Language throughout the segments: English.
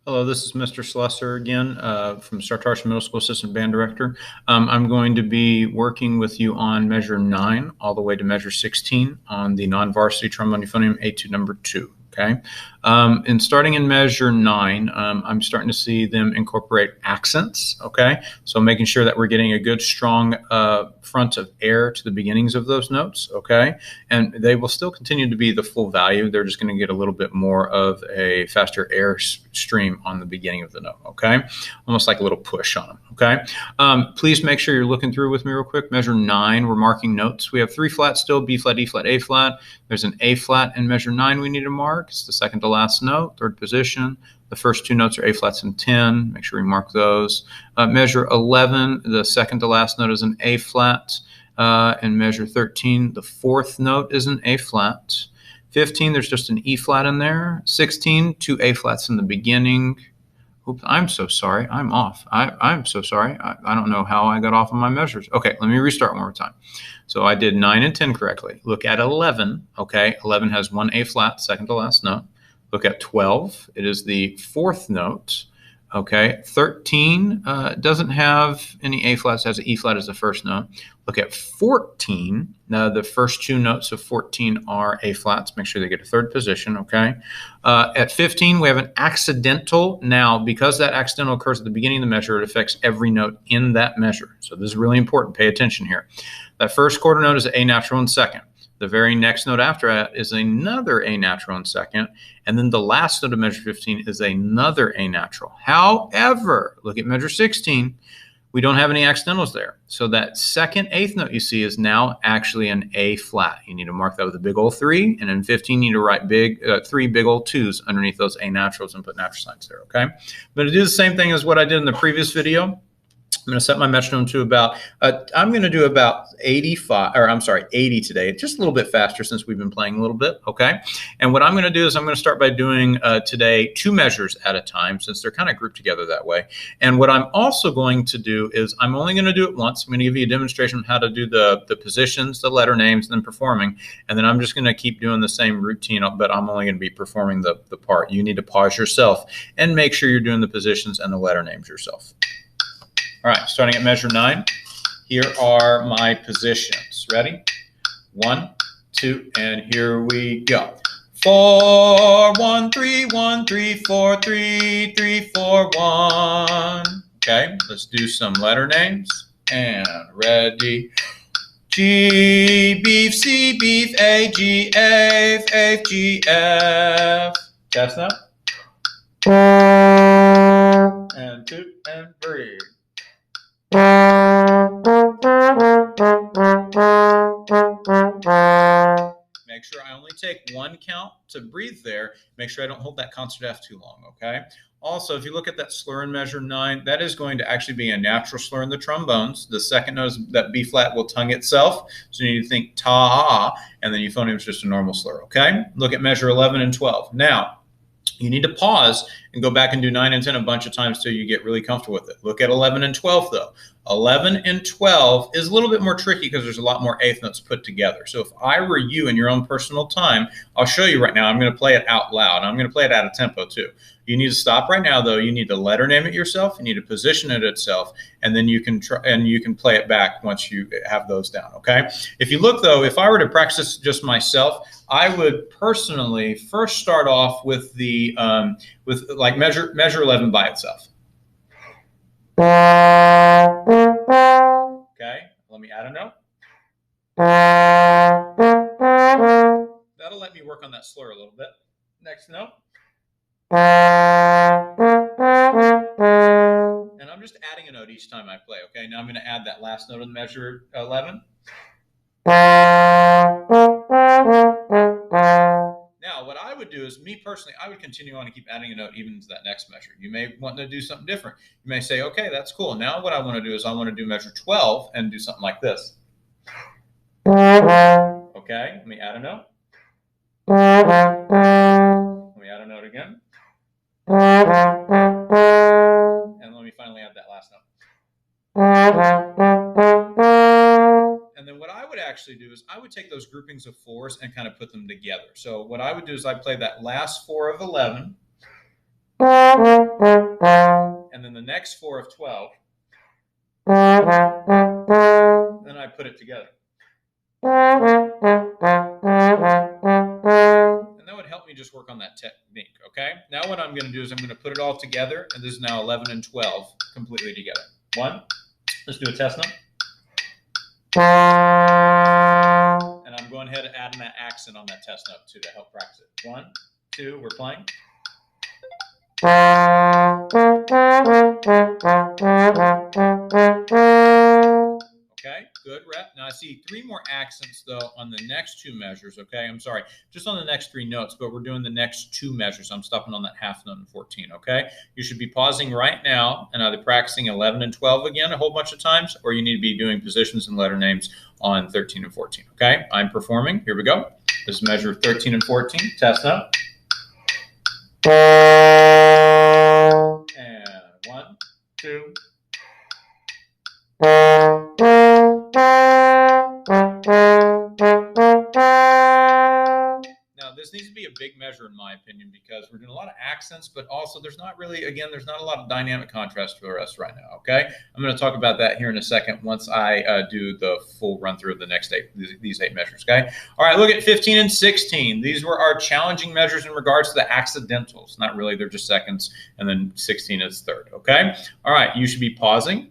Hello, this is Mr. Slesser again from Sartarsha Middle School Assistant Band Director. I'm going to be working with you on measure 9 all the way to measure 16 on the non-varsity trombone euphonium Etude number 2. Okay, and starting in measure 9, I'm starting to see them incorporate accents. Okay, so making sure that we're getting a good strong front of air to the beginnings of those notes. Okay, and they will still continue to be the full value. They're just going to get a little bit more of a faster air stream on the beginning of the note. Okay, almost like a little push on them. Okay, please make sure you're looking through with me real quick. Measure 9, we're marking notes. We have 3 flats still: B flat, E flat, A flat. There's an A flat in measure 9 we need to mark. It's the second to last note, third position. The first 2 notes are A flats and 10. Make sure we mark those. Measure 11, the second to last note is an A flat. And measure 13, the fourth note is an A flat. 15, there's just an E flat in there. 16, 2 A flats in the beginning. Oops, I'm so sorry. I'm off. I'm so sorry. I don't know how I got off on my measures. Okay, let me restart one more time. So I did 9 and 10 correctly. Look at 11. Okay, 11 has 1 A flat, second to last note. Look at 12. It is the fourth note. Okay, 13 doesn't have any A flats, has an E flat as the first note. Look at 14. Now, the first 2 notes of 14 are A flats. Make sure they get a third position, okay? At 15, we have an accidental. Now, because that accidental occurs at the beginning of the measure, it affects every note in that measure. So this is really important. Pay attention here. That first quarter note is A natural in second. The very next note after that is another A natural in second. And then the last note of measure 15 is another A natural. However, look at measure 16. We don't have any accidentals there. So that second eighth note you see is now actually an A flat. You need to mark that with a big old 3. And in 15, you need to write 3 big old 2s underneath those A naturals and put natural signs there, okay? I'm going to do the same thing as what I did in the previous video. I'm going to set my metronome to about, I'm going to do about 85, or I'm sorry, 80 today, just a little bit faster since we've been playing a little bit, okay? And what I'm going to do is I'm going to start by doing today 2 measures at a time, since they're kind of grouped together that way. And what I'm also going to do is I'm only going to do it once. I'm going to give you a demonstration of how to do the positions, the letter names, and then performing. And then I'm just going to keep doing the same routine, but I'm only going to be performing the part. You need to pause yourself and make sure you're doing the positions and the letter names yourself. All right, starting at measure 9, here are my positions. Ready? 1, 2, and here we go. 4, 1, 3, 1, 3, 4, 3, 3, 4, 1. Okay, let's do some letter names. And ready. G, beef, C, beef, A, G, F, F, G, F. That's that. And 2, and 3. Make sure I only take 1 count to breathe there. Make sure I don't hold that concert F too long, okay? Also, if you look at that slur in measure 9, that is going to actually be a natural slur in the trombones. The second note is that B flat will tongue itself, so you need to think ta, and then euphonium is just a normal slur, okay? Look at measure 11 and 12. Now, you need to pause and go back and do 9 and 10 a bunch of times till you get really comfortable with it. Look at 11 and 12, though. 11 and 12 is a little bit more tricky because there's a lot more eighth notes put together. So if I were you in your own personal time, I'll show you right now. I'm going to play it out loud. I'm going to play it out of tempo, too. You need to stop right now, though. You need to letter name it yourself. You need to position it itself, and then you can play it back once you have those down, okay? If you look, though, if I were to practice just myself, I would personally first start off with the like measure 11 by itself. Okay, let me add a note. That'll let me work on that slur a little bit. Next note. And I'm just adding a note each time I play, okay? Now I'm going to add that last note in measure 11. Now, what I would do is, me personally, I would continue on and keep adding a note even to that next measure. You may want to do something different. You may say, okay, that's cool. Now what I want to do is I want to do measure 12 and do something like this. Okay, let me add a note. Let me add a note again. And let me finally add that last note. And then what I would actually do is I would take those groupings of 4s and kind of put them together. So what I would do is I play that last 4 of 11. And then the next 4 of 12, then I put it together. And that would help me just work on that technique, okay? Now what I'm going to do is I'm going to put it all together, and this is now 11 and 12 completely together. 1, let's do a test note. And I'm going ahead and adding that accent on that test note too to help practice it. 1, 2, we're playing. Okay, good rep. Now I see 3 more accents though on the next 2 measures. Okay, I'm sorry, just on the next 3 notes, but we're doing the next 2 measures. I'm stopping on that half note in 14. Okay, you should be pausing right now and either practicing 11 and 12 again a whole bunch of times, or you need to be doing positions and letter names on 13 and 14. Okay, I'm performing. Here we go. This is measure 13 and 14. Test note. And 1, 2. Now, this needs to be a big measure in my opinion because we're doing a lot of accents, but also there's not really, again, there's not a lot of dynamic contrast for us right now, okay? I'm going to talk about that here in a second once I do the full run through of the next 8, these 8 measures, okay? All right, look at 15 and 16. These were our challenging measures in regards to the accidentals. Not really, they're just seconds, and then 16 is third, okay? All right, you should be pausing,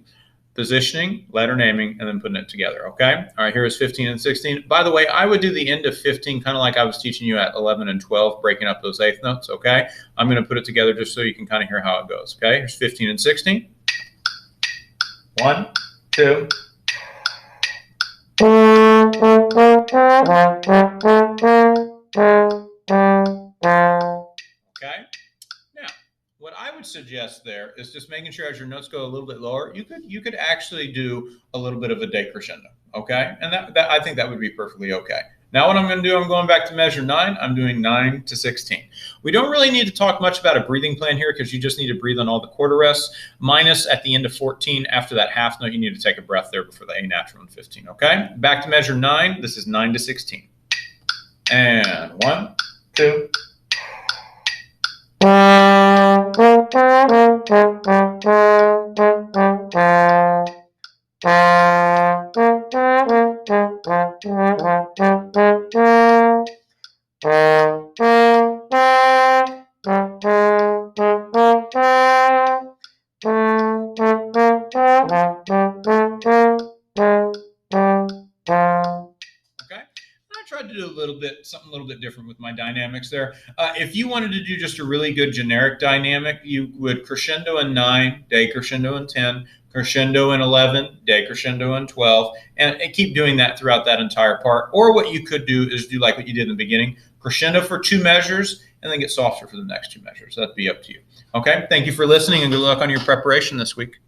positioning, letter naming, and then putting it together, okay? All right, here is 15 and 16. By the way, I would do the end of 15 kind of like I was teaching you at 11 and 12, breaking up those 8th notes, okay? I'm going to put it together just so you can kind of hear how it goes, okay? Here's 15 and 16. 1, 2. Okay? Now, what I would suggest there is just making sure as your notes go a little bit lower, you could actually do a little bit of a decrescendo, okay? And that I think that would be perfectly okay. Now what I'm going to do, I'm going back to measure 9. I'm doing 9 to 16. We don't really need to talk much about a breathing plan here because you just need to breathe on all the quarter rests, minus at the end of 14, after that half note, you need to take a breath there before the A natural in 15, okay? Back to measure 9. This is 9 to 16. And 1, 2. Tried to do something a little bit different with my dynamics there. If you wanted to do just a really good generic dynamic, you would crescendo in 9, decrescendo in 10, crescendo in 11, decrescendo in 12, and keep doing that throughout that entire part. Or what you could do is do like what you did in the beginning, crescendo for 2 measures, and then get softer for the next 2 measures. That'd be up to you. Okay, thank you for listening, and good luck on your preparation this week.